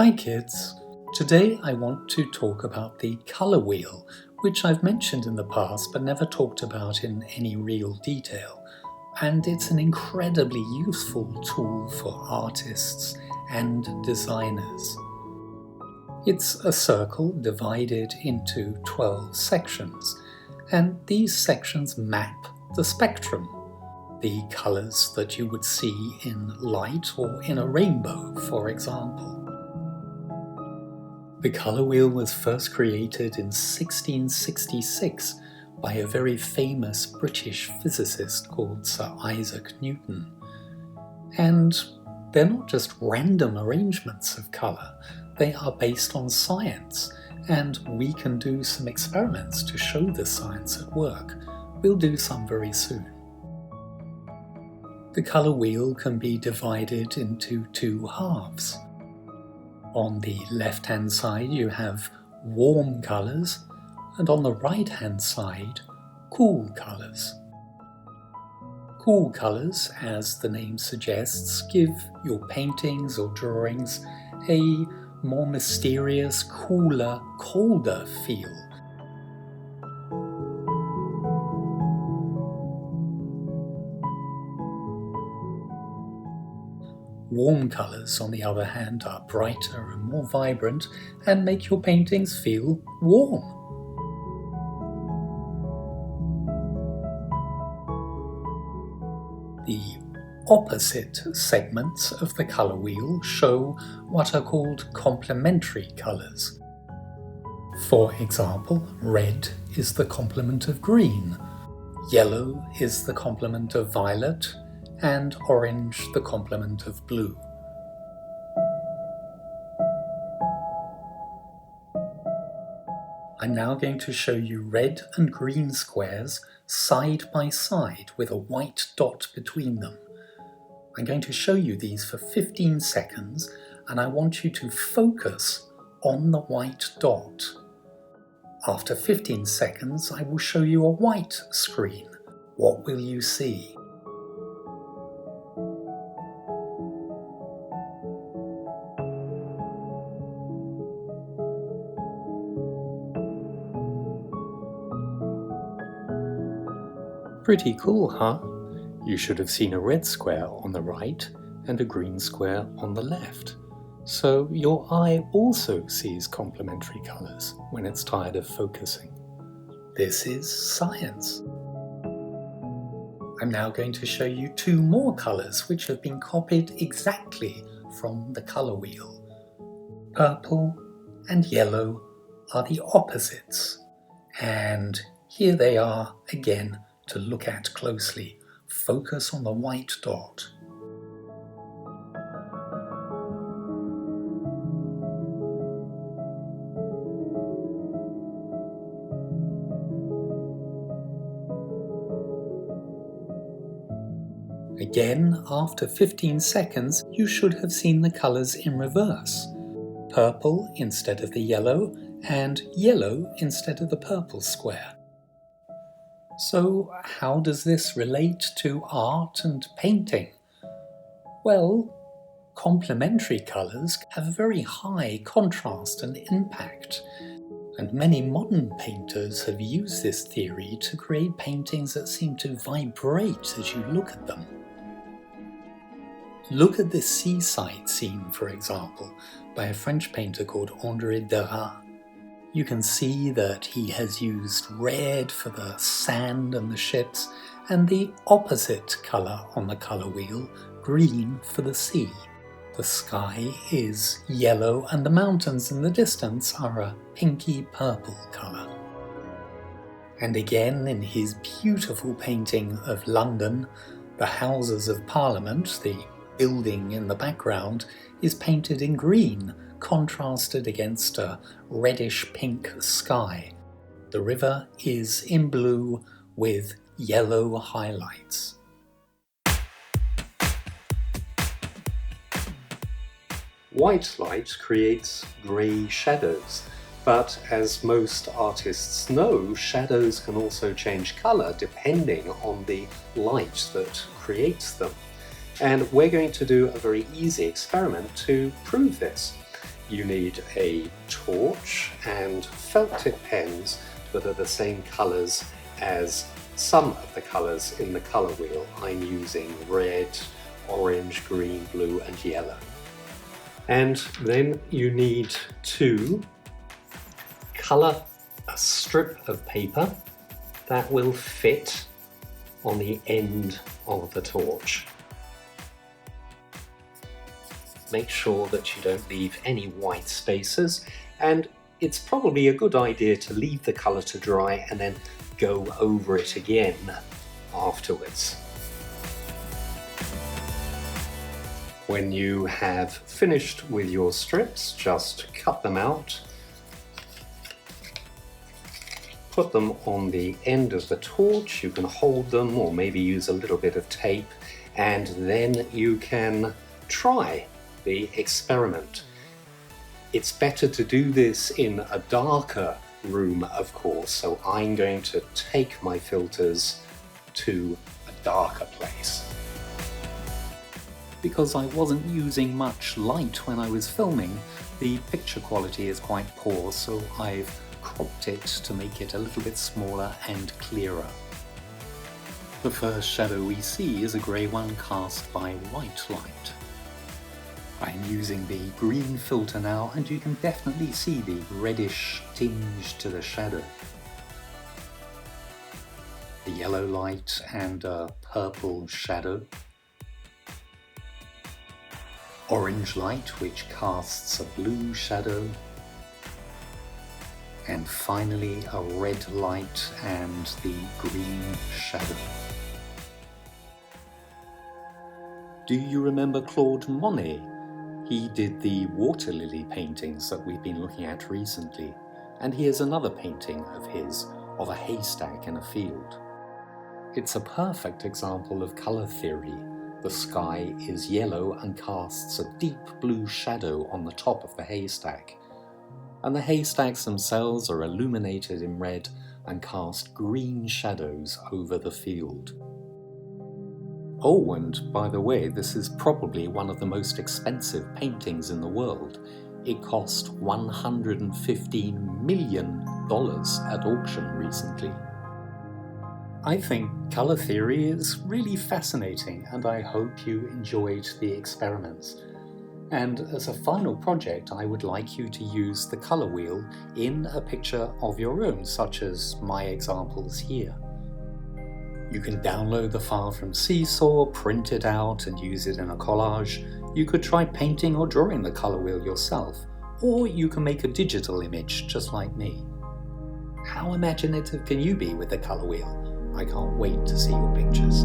Hi kids! Today I want to talk about the colour wheel, which I've mentioned in the past but never talked about in any real detail. And it's an incredibly useful tool for artists and designers. It's a circle divided into 12 sections, and these sections map the spectrum, the colours that you would see in light or in a rainbow, for example. The colour wheel was first created in 1666 by a very famous British physicist called Sir Isaac Newton. And they're not just random arrangements of colour, they are based on science, and we can do some experiments to show the science at work. We'll do some very soon. The colour wheel can be divided into two halves. On the left-hand side you have warm colours, and on the right-hand side, cool colours. Cool colours, as the name suggests, give your paintings or drawings a more mysterious, cooler, colder feel. Warm colours, on the other hand, are brighter and more vibrant and make your paintings feel warm. The opposite segments of the colour wheel show what are called complementary colours. For example, red is the complement of green, yellow is the complement of violet, and orange the complement of blue. I'm now going to show you red and green squares side by side with a white dot between them. I'm going to show you these for 15 seconds, and I want you to focus on the white dot. After 15 seconds, I will show you a white screen. What will you see? Pretty cool, huh? You should have seen a red square on the right and a green square on the left. So your eye also sees complementary colours when it's tired of focusing. This is science. I'm now going to show you two more colours which have been copied exactly from the colour wheel. Purple and yellow are the opposites, and here they are again to look at closely. Focus on the white dot. Again, after 15 seconds, you should have seen the colours in reverse. Purple instead of the yellow, and yellow instead of the purple square. So how does this relate to art and painting? Well, complementary colours have a very high contrast and impact, and many modern painters have used this theory to create paintings that seem to vibrate as you look at them. Look at this seaside scene, for example, by a French painter called André Derain. You can see that he has used red for the sand and the ships, and the opposite colour on the colour wheel, green, for the sea. The sky is yellow, and the mountains in the distance are a pinky purple colour. And again, in his beautiful painting of London, the Houses of Parliament, the building in the background, is painted in green, contrasted against a reddish-pink sky. The river is in blue with yellow highlights. White light creates grey shadows, but as most artists know, shadows can also change colour depending on the light that creates them. And we're going to do a very easy experiment to prove this. you need a torch and felt tip pens that are the same colours as some of the colours in the colour wheel. I'm using red, orange, green, blue and yellow. And then you need to colour a strip of paper that will fit on the end of the torch. Make sure that you don't leave any white spaces, and it's probably a good idea to leave the colour to dry and then go over it again afterwards. When you have finished with your strips, just cut them out, put them on the end of the torch. You can hold them or maybe use a little bit of tape, and then you can try the experiment. It's better to do this in a darker room, of course, so I'm going to take my filters to a darker place. Because I wasn't using much light when I was filming, the picture quality is quite poor, so I've cropped it to make it a little bit smaller and clearer. The first shadow we see is a grey one cast by white light. I'm using the green filter now, and you can definitely see the reddish tinge to the shadow. The yellow light and a purple shadow. Orange light which casts a blue shadow. And finally a red light and the green shadow. Do you remember Claude Monet? He did the water lily paintings that we've been looking at recently, and here's another painting of his of a haystack in a field. It's a perfect example of colour theory. The sky is yellow and casts a deep blue shadow on the top of the haystack, and the haystacks themselves are illuminated in red and cast green shadows over the field. Oh, and by the way, this is probably one of the most expensive paintings in the world. It cost $115 million at auction recently. I think colour theory is really fascinating, and I hope you enjoyed the experiments. And as a final project, I would like you to use the colour wheel in a picture of your own, such as my examples here. You can download the file from Seesaw, print it out and use it in a collage. You could try painting or drawing the colour wheel yourself, or you can make a digital image just like me. How imaginative can you be with the colour wheel? I can't wait to see your pictures.